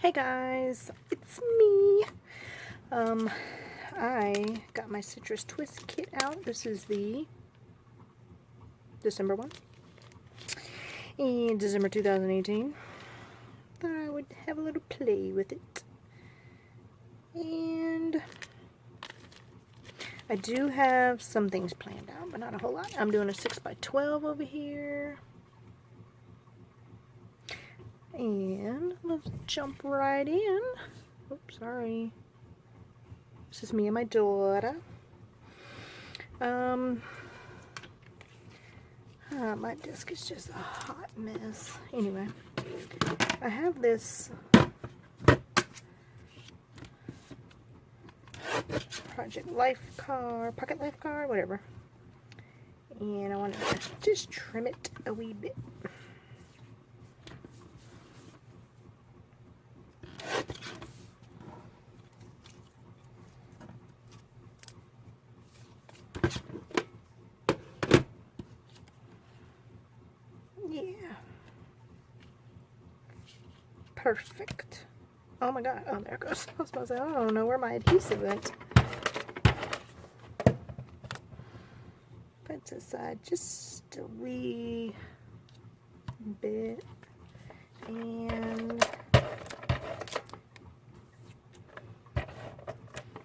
Hey guys, it's me. I got my citrus twist kit out. This is the December one. In December 2018. Thought I would have a little play with it. And I do have some things planned out, but not a whole lot. I'm doing a 6x12 over here. And let's jump right in. Oops, sorry. This is me and my daughter. My desk is just a hot mess. Anyway, I have this Project Life card, Pocket Life card, whatever. And I want to just trim it a wee bit. Yeah. Perfect. Oh my god. Oh, there it goes. I was about to say, I don't know where my adhesive went. Put this aside just a wee bit. And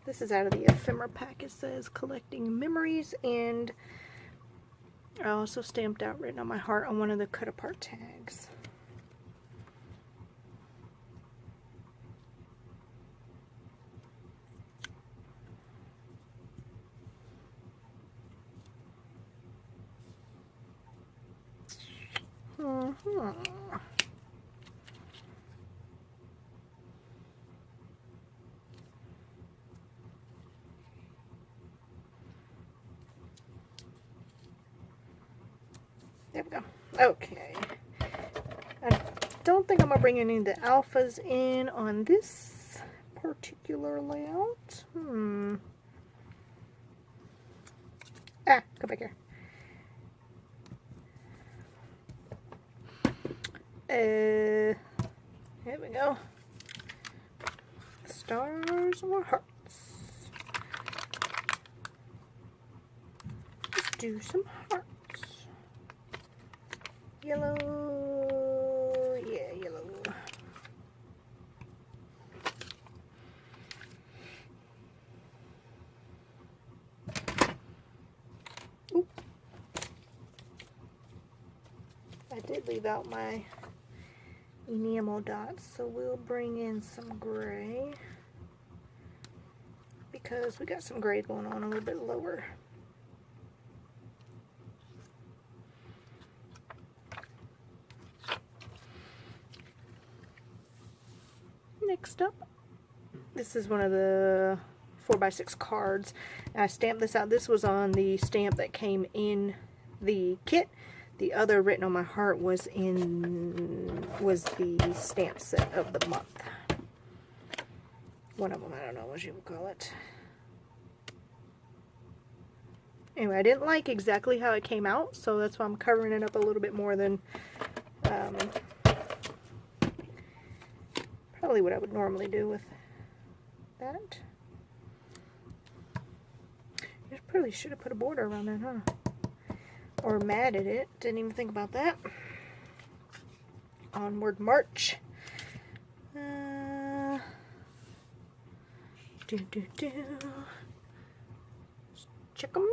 this is out of the ephemera pack. It says collecting memories, and I also stamped out written on my heart on one of the cut apart tags. There we go. Okay. I don't think I'm going to bring any of the alphas in on this particular layout. Ah, go back here. Here we go. Stars or hearts. Let's do some hearts. Yellow, yeah, yellow. Oop. I did leave out my enamel dots, so we'll bring in some gray because we got some gray going on a little bit lower. Next up, this is one of the 4x6 cards. I stamped this out. This was on the stamp that came in the kit. The other written on my heart was the stamp set of the month. One of them, I don't know what you would call it. Anyway, I didn't like exactly how it came out, so that's why I'm covering it up a little bit more than probably what I would normally do with that. I probably should have put a border around that, huh? Or matted it. Didn't even think about that. Onward march. Check them.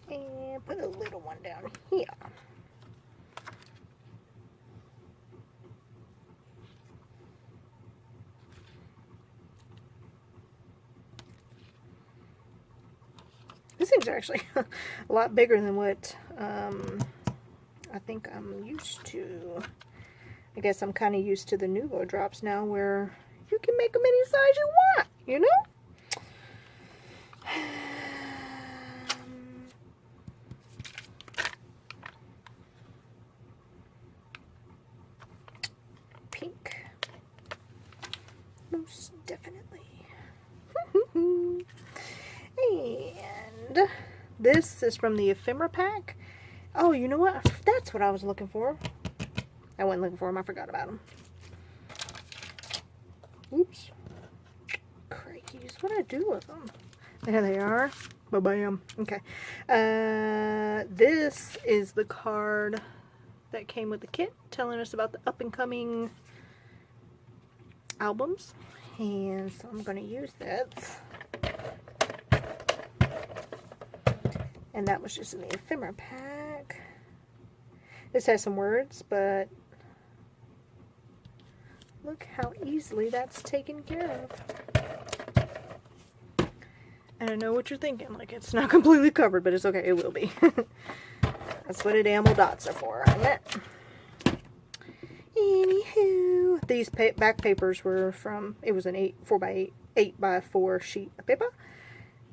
And put a little one down here. These things are actually a lot bigger than what I think I'm used to. I guess I'm kind of used to the Nuvo drops now where you can make them any size you want, you know? Pink. Most definitely. And This is from the ephemera pack. Oh, you know what? That's what I was looking for. I wasn't looking for them. I forgot about them. Oops. Crikeys. What do I do with them? There they are. Ba-bam. Okay. This is the card that came with the kit telling us about the up-and-coming albums. And so I'm going to use that. And that was just in the ephemera pack. This has some words, but look how easily that's taken care of. And I know what you're thinking, like it's not completely covered, but it's okay, it will be. That's what enamel dots are for, isn't it? Anywho, these back papers were from, it was an 8x4 sheet of paper.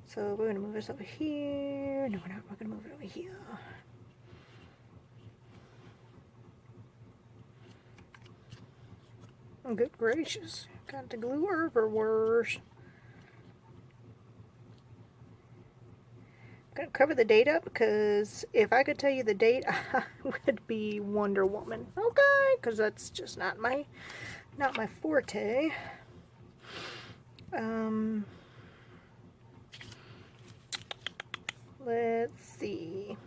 So we're going to move this over here. No, we're not. We're going to move it over here. Oh, good gracious. Got to glue everywhere. I'm going to cover the date up because if I could tell you the date, I would be Wonder Woman. Okay, because that's just not my forte. Let's see.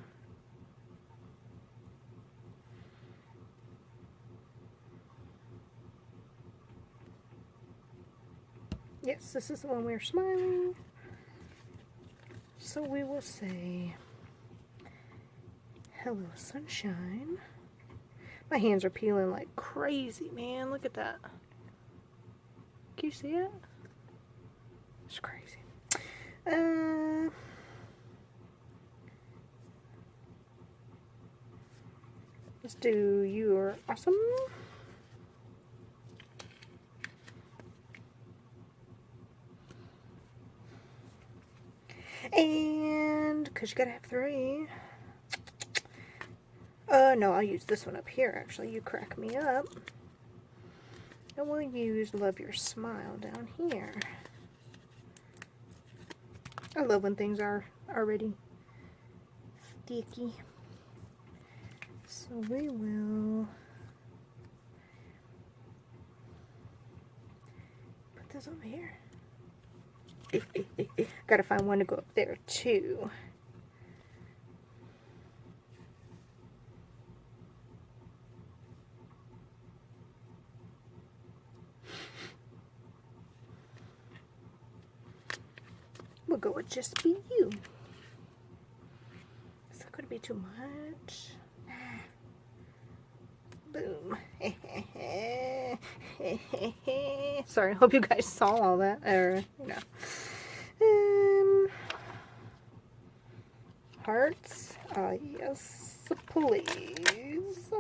Yes, this is the one we're smiling. So we will say, hello, sunshine. My hands are peeling like crazy, man. Look at that. Can you see it? It's crazy. Let's do You're Awesome. And, because you gotta have 3. No, I'll use this one up here, actually. You crack me up. And we'll use Love Your Smile down here. I love when things are already sticky. So we will put this over here. Gotta find one to go up there too. We'll go with Just Be You. Is that gonna be too much? Boom. Sorry, I hope you guys saw all that. Or, you know. Hearts. Yes, please.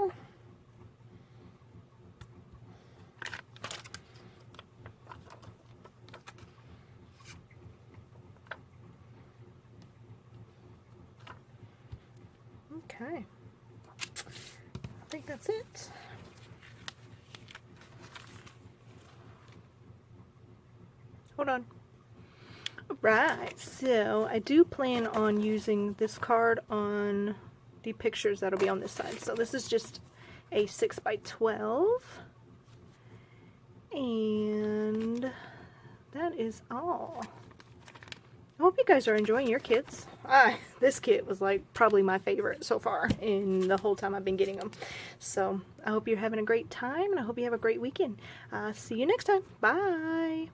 Okay. I think that's it. Hold on. Alright, so I do plan on using this card on the pictures that'll be on this side. So this is just a 6x12. And that is all. I hope you guys are enjoying your kits. This kit was like probably my favorite so far in the whole time I've been getting them. So I hope you're having a great time and I hope you have a great weekend. See you next time. Bye.